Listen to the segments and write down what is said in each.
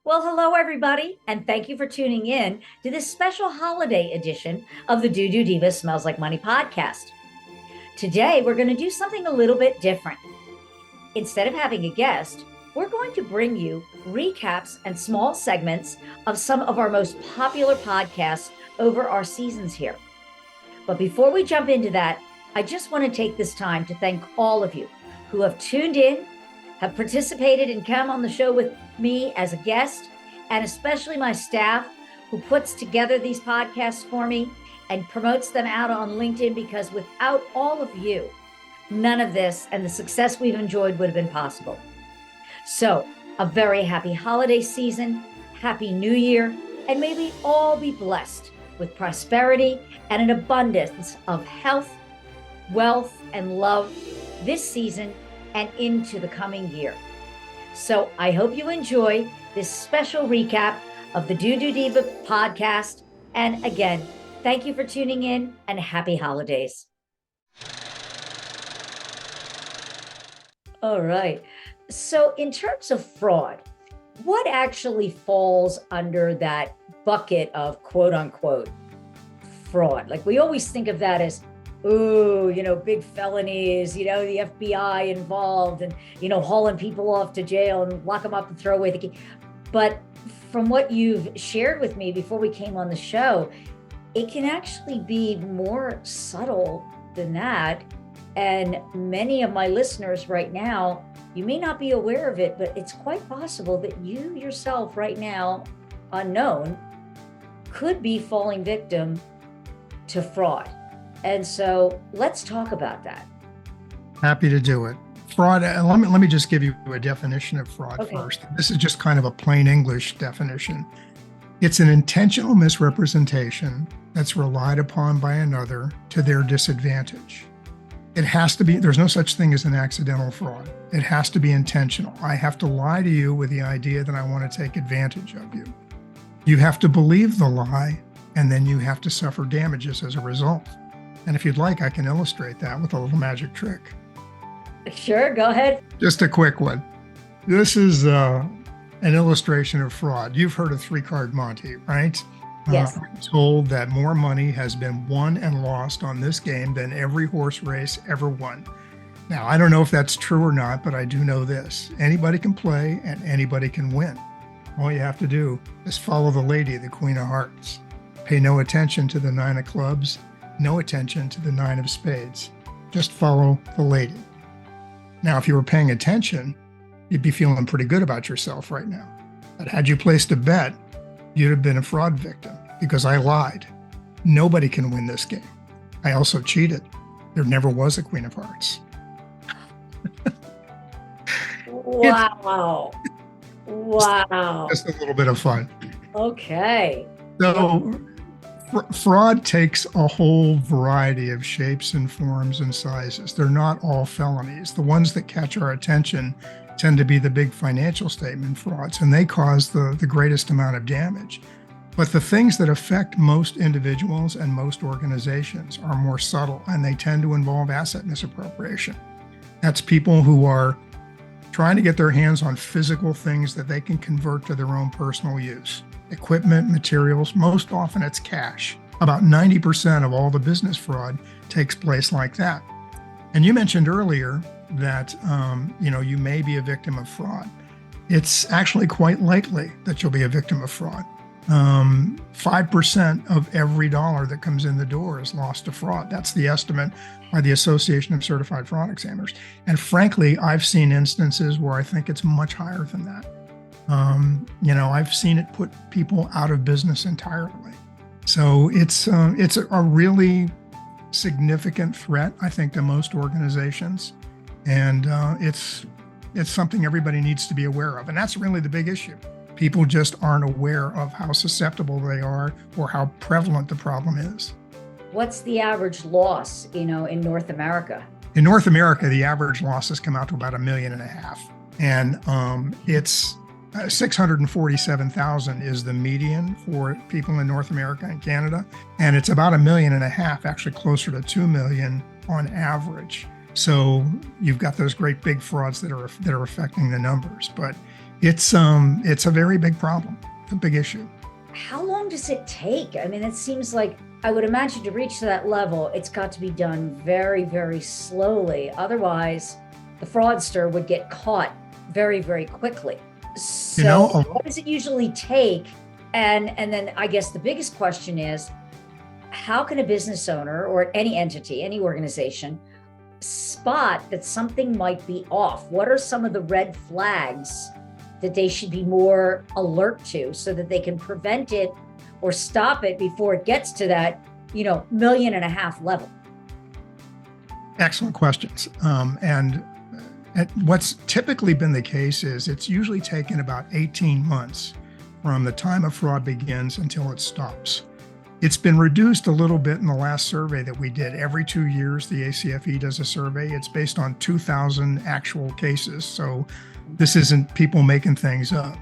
Well, hello, everybody, and thank you for tuning in to this special holiday edition of the Doodoo Diva Smells Like Money podcast. Today, we're going to do something a little bit different. Instead of having a guest, we're going to bring you recaps and small segments of some of our most popular podcasts over our seasons here. But before we jump into that, I just want to take this time to thank all of you who have tuned in, have participated and come on the show with me as a guest, and especially my staff who puts together these podcasts for me and promotes them out on LinkedIn, because without all of you, none of this and the success we've enjoyed would have been possible. So, a very happy holiday season, happy new year, and may we all be blessed with prosperity and an abundance of health, wealth, and love this season and into the coming year. So I hope you enjoy this special recap of the Doodoo Diva podcast. And again, thank you for tuning in and happy holidays. All right. So in terms of fraud, what actually falls under that bucket of quote unquote fraud? Like, we always think of that as, ooh, big felonies, the FBI involved and, hauling people off to jail and lock them up and throw away the key. But from what you've shared with me before we came on the show, it can actually be more subtle than that. And many of my listeners right now, you may not be aware of it, but it's quite possible that you yourself right now, unknown, could be falling victim to fraud. And so let's talk about that. Happy to do it. Fraud, let me just give you a definition of fraud first. This is just kind of a plain English definition. It's an intentional misrepresentation that's relied upon by another to their disadvantage. It has to be, there's no such thing as an accidental fraud. It has to be intentional. I have to lie to you with the idea that I want to take advantage of you. You have to believe the lie, and then you have to suffer damages as a result. And if you'd like, I can illustrate that with a little magic trick. Sure, go ahead. Just a quick one. This is an illustration of fraud. You've heard of three-card Monte, right? Yes. I'm told that more money has been won and lost on this game than every horse race ever won. Now, I don't know if that's true or not, but I do know this. Anybody can play and anybody can win. All you have to do is follow the lady, the Queen of Hearts. Pay no attention to the Nine of Clubs. No attention to the Nine of Spades. Just follow the lady. Now, if you were paying attention, you'd be feeling pretty good about yourself right now. But had you placed a bet, you'd have been a fraud victim because I lied. Nobody can win this game. I also cheated. There never was a Queen of Hearts. Wow. Wow. Just a little bit of fun. Okay. So, fraud takes a whole variety of shapes and forms and sizes. They're not all felonies. The ones that catch our attention tend to be the big financial statement frauds, and they cause the greatest amount of damage. But the things that affect most individuals and most organizations are more subtle, and they tend to involve asset misappropriation. That's people who are trying to get their hands on physical things that they can convert to their own personal use. Equipment, materials, most often it's cash. About 90% of all the business fraud takes place like that. And you mentioned earlier that you may be a victim of fraud. It's actually quite likely that you'll be a victim of fraud. 5% of every dollar that comes in the door is lost to fraud. That's the estimate by the Association of Certified Fraud Examiners. And frankly, I've seen instances where I think it's much higher than that. I've seen it put people out of business entirely. So it's a really significant threat, I think, to most organizations. And it's something everybody needs to be aware of. And that's really the big issue. People just aren't aware of how susceptible they are or how prevalent the problem is. What's the average loss, in North America? In North America, the average losses come out to about $1.5 million. And it's 647,000 is the median for people in North America and Canada. And it's about $1.5 million, actually closer to 2 million on average. So you've got those great big frauds that are affecting the numbers. But It's a very big problem. It's a big issue. How long does it take? I mean, it seems like I would imagine to reach to that level, it's got to be done very, very slowly. Otherwise, the fraudster would get caught very, very quickly. You know, So, what does it usually take? And then I guess the biggest question is, how can a business owner or any entity, any organization, spot that something might be off? What are some of the red flags that they should be more alert to so that they can prevent it or stop it before it gets to that, $1.5 million level? excellent questions. And what's typically been the case is it's usually taken about 18 months from the time a fraud begins until it stops. It's been reduced a little bit in the last survey that we did. Every 2 years, the ACFE does a survey. It's based on 2,000 actual cases. So this isn't people making things up.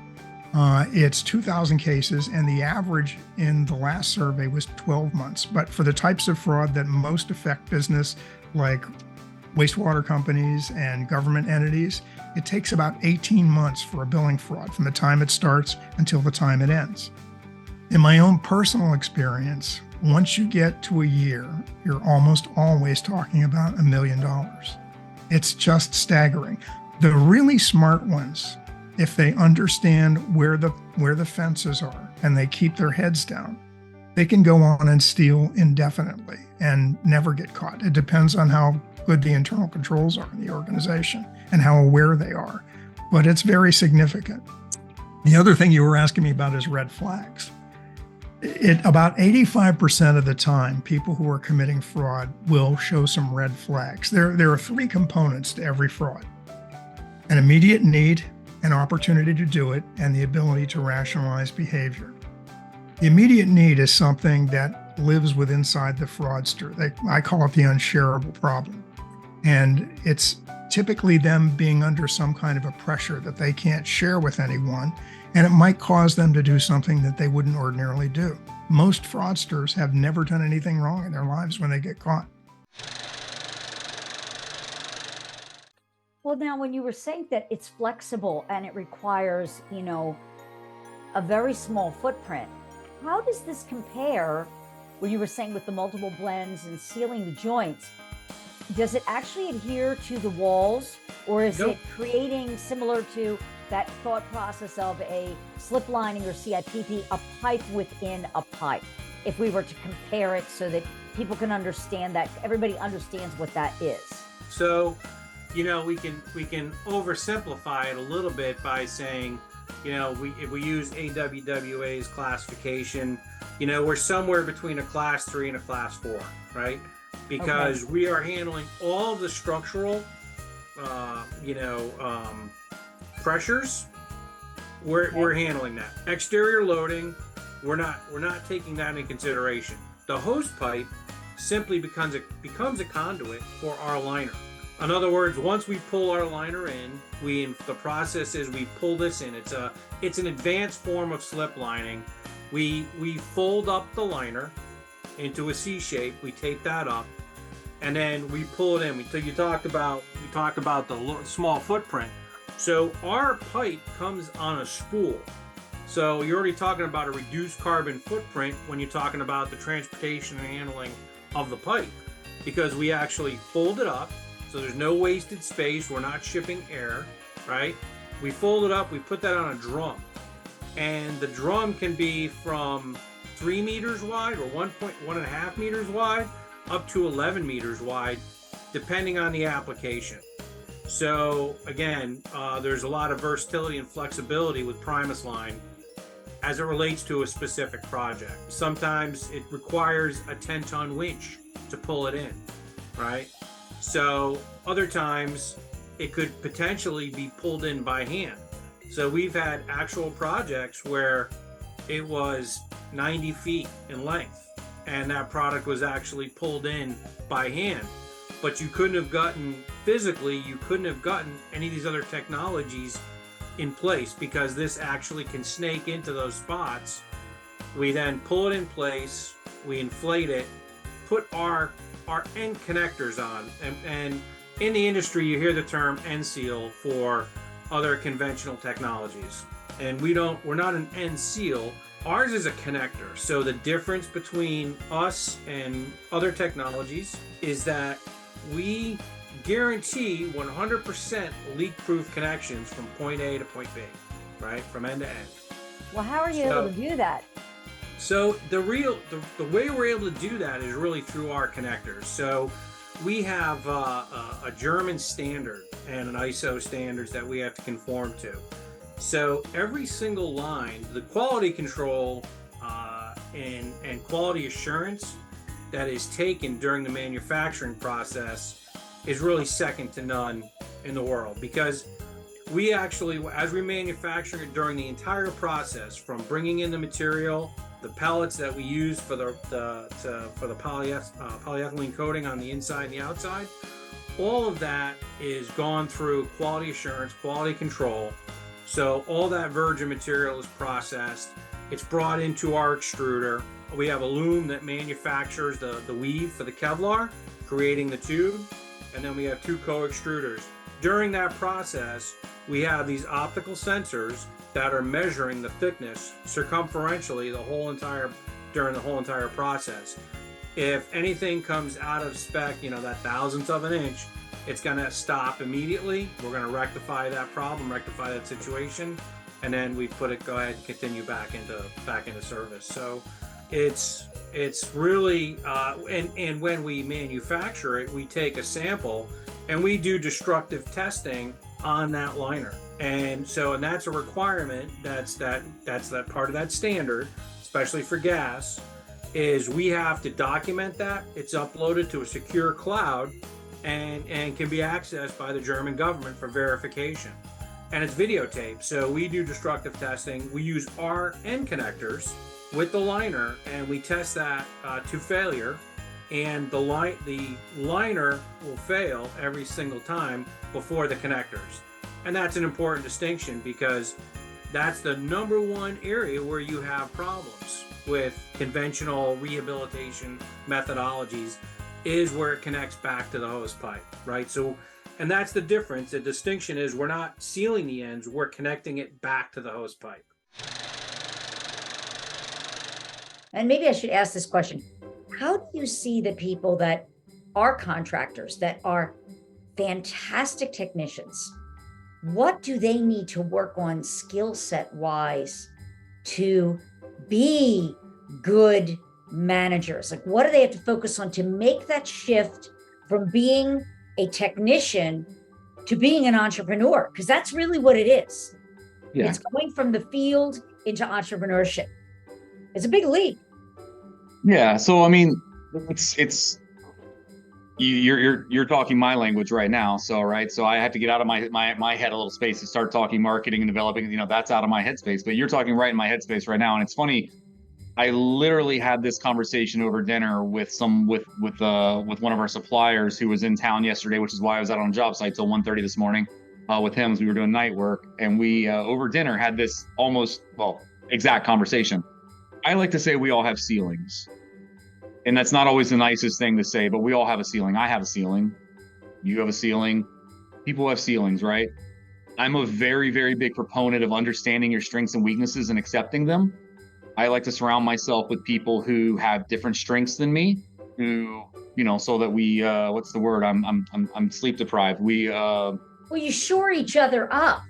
It's 2,000 cases, and the average in the last survey was 12 months. But for the types of fraud that most affect business, like wastewater companies and government entities, it takes about 18 months for a billing fraud from the time it starts until the time it ends. In my own personal experience, once you get to a year, you're almost always talking about $1 million. It's just staggering. The really smart ones, if they understand where the fences are and they keep their heads down, they can go on and steal indefinitely and never get caught. It depends on how good the internal controls are in the organization and how aware they are. But it's very significant. The other thing you were asking me about is red flags. About 85% of the time, people who are committing fraud will show some red flags. There are three components to every fraud: an immediate need, an opportunity to do it, and the ability to rationalize behavior. The immediate need is something that lives inside the fraudster. I call it the unshareable problem. And it's typically them being under some kind of a pressure that they can't share with anyone, and it might cause them to do something that they wouldn't ordinarily do. Most fraudsters have never done anything wrong in their lives when they get caught. Well, now, when you were saying that it's flexible and it requires, a very small footprint, how does this compare, where you were saying with the multiple blends and sealing the joints? Does it actually adhere to the walls, or is it creating, similar to that thought process of a slip lining or CIPP, a pipe within a pipe? If we were to compare it so that people can understand that, everybody understands what that is. So, we can oversimplify it a little bit by saying, if we use AWWA's classification, we're somewhere between a class 3 and a class 4, right? Because we are handling all of the structural, pressures. We're handling that. Exterior loading, we're not taking that into consideration. The hose pipe simply becomes a conduit for our liner. In other words, once we pull our liner in, the process is we pull this in. It's an advanced form of slip lining. We fold up the liner into a C shape. We tape that up, and then we pull it in. We talked about the small footprint. So our pipe comes on a spool. So you're already talking about a reduced carbon footprint when you're talking about the transportation and handling of the pipe, because we actually fold it up. So there's no wasted space. We're not shipping air, right? We fold it up, we put that on a drum. And the drum can be from 3 meters wide or 1.5 meters wide up to 11 meters wide, depending on the application. So again, there's a lot of versatility and flexibility with Primus line as it relates to a specific project. Sometimes it requires a 10-ton winch to pull it in, right? So other times it could potentially be pulled in by hand. So we've had actual projects where it was 90 feet in length and that product was actually pulled in by hand. But you couldn't have gotten any of these other technologies in place, because this actually can snake into those spots. We then pull it in place, we inflate it, put our end connectors on, and in the industry you hear the term end seal for other conventional technologies. And we're not an end seal. Ours is a connector. So the difference between us and other technologies is that we guarantee 100% leak-proof connections from point A to point B, right? From end to end. Well, how are you able to do that? So the way we're able to do that is really through our connectors. So we have a German standard and an ISO standards that we have to conform to. So every single line, the quality control and quality assurance that is taken during the manufacturing process is really second to none in the world, because we actually, as we manufacture it during the entire process, from bringing in the material, the pellets that we use for the polyethylene coating on the inside and the outside, all of that is gone through quality assurance, quality control. So all that virgin material is processed. It's brought into our extruder. We have a loom that manufactures the weave for the Kevlar, creating the tube. And then we have 2 co-extruders. During that process, we have these optical sensors that are measuring the thickness circumferentially during the whole entire process. If anything comes out of spec, that thousandth of an inch, it's going to stop immediately. We're going to rectify that problem, rectify that situation, and then we go ahead and continue back into service. So it's really and when we manufacture it, we take a sample and we do destructive testing on that liner. And that's a requirement. That's that part of that standard, especially for gas, is we have to document that. It's uploaded to a secure cloud and can be accessed by the German government for verification. And it's videotaped. So we do destructive testing. We use our end connectors with the liner, and we test that to failure. And the liner will fail every single time before the connectors. And that's an important distinction, because that's the number one area where you have problems with conventional rehabilitation methodologies, is where it connects back to the hose pipe, right? So, and that's the difference. The distinction is we're not sealing the ends, we're connecting it back to the hose pipe. And maybe I should ask this question. How do you see the people that are contractors, that are fantastic technicians? What do they need to work on skill set wise to be good managers? Like, what do they have to focus on to make that shift from being a technician to being an entrepreneur? Because that's really what it is. Yeah. It's going from the field into entrepreneurship. It's a big leap. Yeah. So, I mean, it's you're talking my language right now. So, right. So I have to get out of my head a little space to start talking marketing and developing, that's out of my headspace, but you're talking right in my headspace right now. And it's funny. I literally had this conversation over dinner with one of our suppliers who was in town yesterday, which is why I was out on job site till 1:30 this morning with him as we were doing night work. And we over dinner had this exact conversation. I like to say we all have ceilings, and that's not always the nicest thing to say, but we all have a ceiling. I have a ceiling. You have a ceiling. People have ceilings, right? I'm a very, very big proponent of understanding your strengths and weaknesses and accepting them. I like to surround myself with people who have different strengths than me, who, so that we, what's the word? I'm sleep deprived. Well, you shore each other up.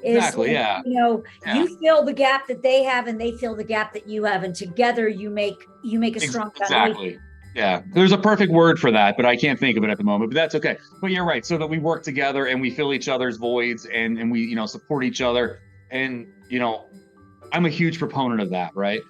Exactly. Yeah. You fill the gap that they have, and they fill the gap that you have, and together you make a strong foundation. Exactly. Yeah. There's a perfect word for that, but I can't think of it at the moment. But that's okay. But you're right. So that we work together and we fill each other's voids, and we support each other. And I'm a huge proponent of that, right?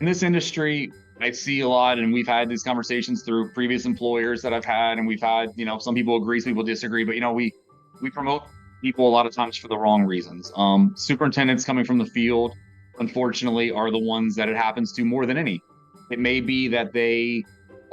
In this industry, I see a lot, and we've had these conversations through previous employers that I've had, and we've had, some people agree, some people disagree, but we promote people a lot of times for the wrong reasons. Superintendents coming from the field, unfortunately, are the ones that it happens to more than any. It may be that they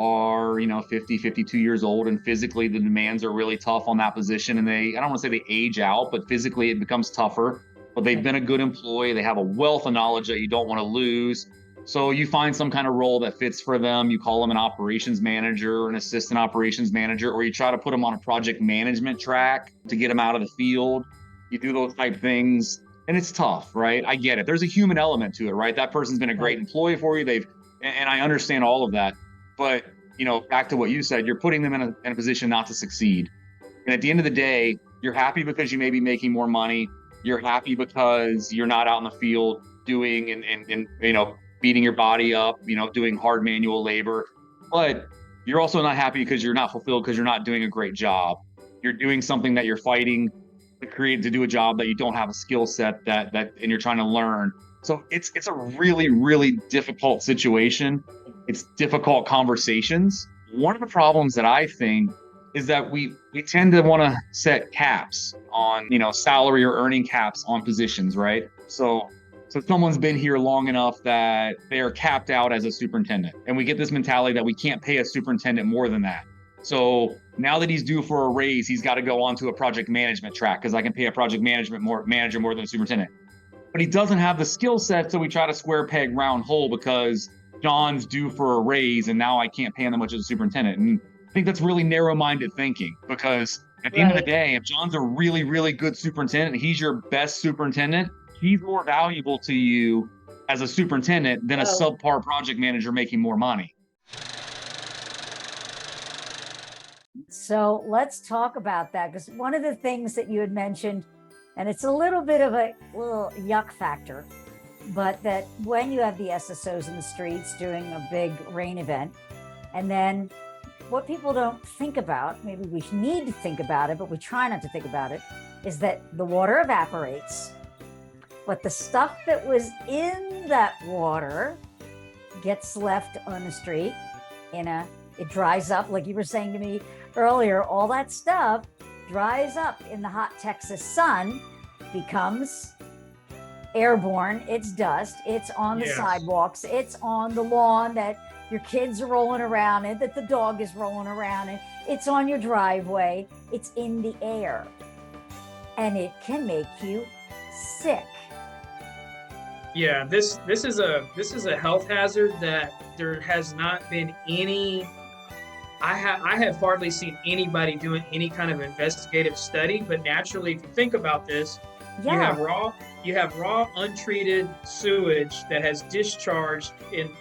are, 50, 52 years old, and physically the demands are really tough on that position, and I don't want to say they age out, but physically it becomes tougher. But they've been a good employee. They have a wealth of knowledge that you don't want to lose. So you find some kind of role that fits for them. You call them an operations manager or an assistant operations manager, or you try to put them on a project management track to get them out of the field. you do those type things, and it's tough, right? I get it. There's a human element to it, right? That person's been a great employee for you. And I understand all of that. But, back to what you said, you're putting them in a position not to succeed. And at the end of the day, you're happy because you may be making more money. You're happy because you're not out in the field doing and beating your body up, doing hard manual labor. But you're also not happy because you're not fulfilled because you're not doing a great job. You're doing something that you're fighting to do a job that you don't have a skill set that and you're trying to learn. So it's a really, really difficult situation. It's difficult conversations. One of the problems that I think is that we tend to want to set caps on, salary or earning caps on positions, right? So someone's been here long enough that they are capped out as a superintendent. And we get this mentality that we can't pay a superintendent more than that. So now that he's due for a raise, he's got to go onto a project management track because I can pay a project manager more than a superintendent. But he doesn't have the skill set, so we try to square peg round hole because John's due for a raise and now I can't pay him that much as a superintendent. And I think that's really narrow-minded thinking because at the end of the day, if John's a really, really good superintendent, he's your best superintendent, he's more valuable to you as a superintendent than a subpar project manager making more money. So let's talk about that, because one of the things that you had mentioned, and it's a little bit of a little yuck factor, but that when you have the SSOs in the streets doing a big rain event, and then what people don't think about, maybe we need to think about it, but we try not to think about it, is that the water evaporates, but the stuff that was in that water gets left on the street it dries up, like you were saying to me earlier, all that stuff dries up in the hot Texas sun, becomes airborne, it's dust, it's on the sidewalks, it's on the lawn that your kids are rolling around in, that the dog is rolling around in, it's on your driveway, it's in the air, and it can make you sick. Yeah, this is a health hazard that there has not been any. I have hardly seen anybody doing any kind of investigative study. But naturally, if you think about this, you have raw untreated sewage that has discharged in.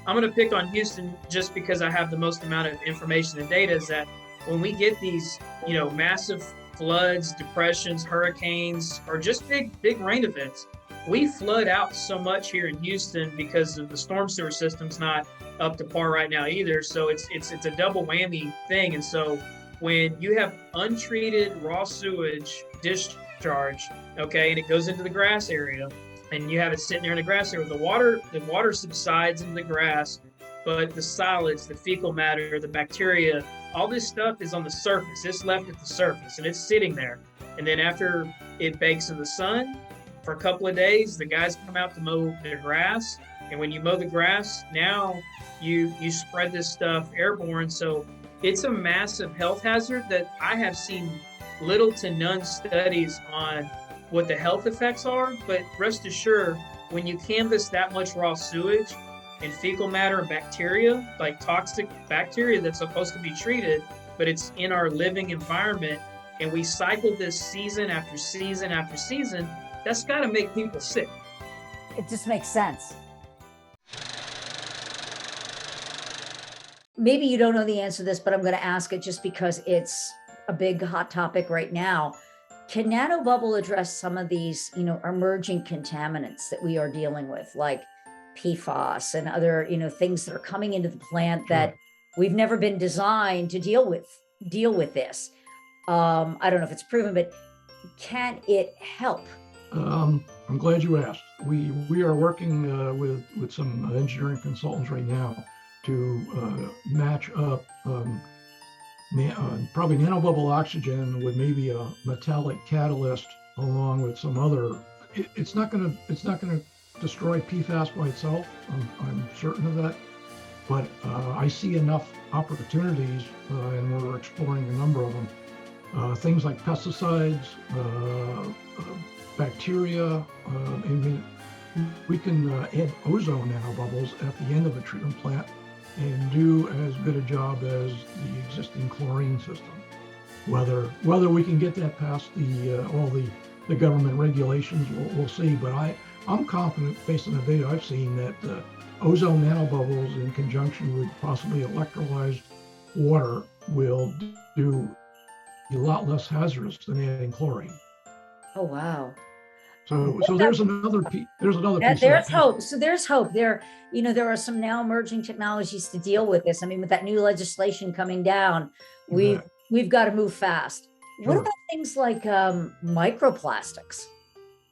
I'm going to pick on Houston just because I have the most amount of information and data. Is that when we get these massive floods, depressions, hurricanes, or just big rain events, we flood out so much here in Houston because of the storm sewer system's not up to par right now either. So it's a double whammy thing. And so when you have untreated raw sewage discharge, and it goes into the grass area, and you have it sitting there in the grass area, the water subsides into the grass, but the solids, the fecal matter, the bacteria, all this stuff is on the surface. It's left at the surface and it's sitting there. And then after it bakes in the sun for a couple of days, the guys come out to mow their grass. And when you mow the grass, now you spread this stuff airborne. So it's a massive health hazard that I have seen little to none studies on what the health effects are. But rest assured, when you canvass that much raw sewage and fecal matter and bacteria, like toxic bacteria that's supposed to be treated, but it's in our living environment, and we cycle this season after season after season, that's got to make people sick. It just makes sense. Maybe you don't know the answer to this, but I'm going to ask it just because it's a big hot topic right now. Can nanobubble address some of these, emerging contaminants that we are dealing with, like PFAS and other, things that are coming into the plant that we've never been designed to deal with this? I don't know if it's proven, but can it help? I'm glad you asked. We are working with some engineering consultants right now to match up probably nanobubble oxygen with maybe a metallic catalyst along with some other. It's not going to destroy PFAS by itself. I'm certain of that, but I see enough opportunities, and we're exploring a number of them. Things like pesticides, bacteria. We can add ozone nanobubbles at the end of a treatment plant and do as good a job as the existing chlorine system. Whether we can get that past all the the government regulations. We'll see. But I'm confident, based on the data I've seen, that ozone nanobubbles in conjunction with possibly electrolyzed water will do a lot less hazardous than adding chlorine. Oh, wow. So there's another piece. There's another piece. There's hope. So there's hope. There are some now emerging technologies to deal with this. I mean, with that new legislation coming down, we've got to move fast. What about things like microplastics?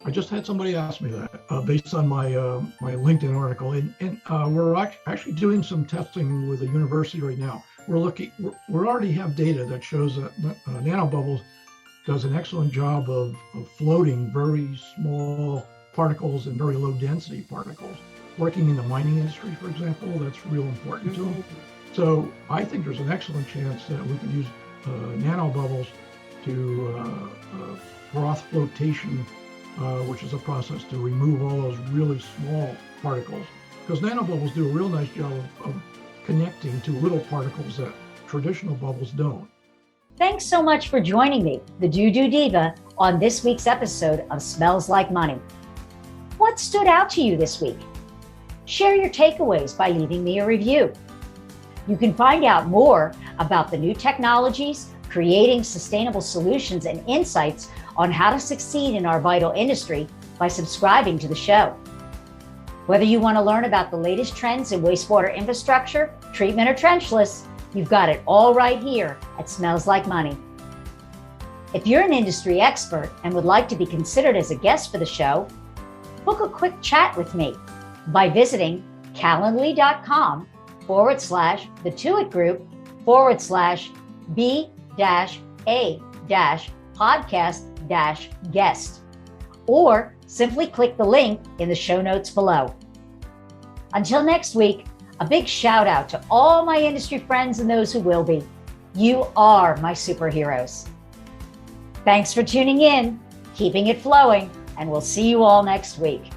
I just had somebody ask me that based on my my LinkedIn article, and we're actually doing some testing with a university right now. We already have data that shows that nanobubbles does an excellent job of floating very small particles and very low density particles. Working in the mining industry, for example, that's real important to them. So I think there's an excellent chance that we could use nanobubbles to froth flotation, which is a process to remove all those really small particles. Because nanobubbles do a real nice job of connecting to little particles that traditional bubbles don't. Thanks so much for joining me, the Doodoo Diva, on this week's episode of Smells Like Money. What stood out to you this week? Share your takeaways by leaving me a review. You can find out more about the new technologies, creating sustainable solutions, and insights on how to succeed in our vital industry by subscribing to the show. Whether you want to learn about the latest trends in wastewater infrastructure, treatment, or trenchless, you've got it all right here at Smells Like Money. If you're an industry expert and would like to be considered as a guest for the show, book a quick chat with me by visiting calendly.com/thetoitgroup/B-A-podcast-guest, or simply click the link in the show notes below. Until next week, a big shout out to all my industry friends and those who will be. You are my superheroes. Thanks for tuning in, keeping it flowing, and we'll see you all next week.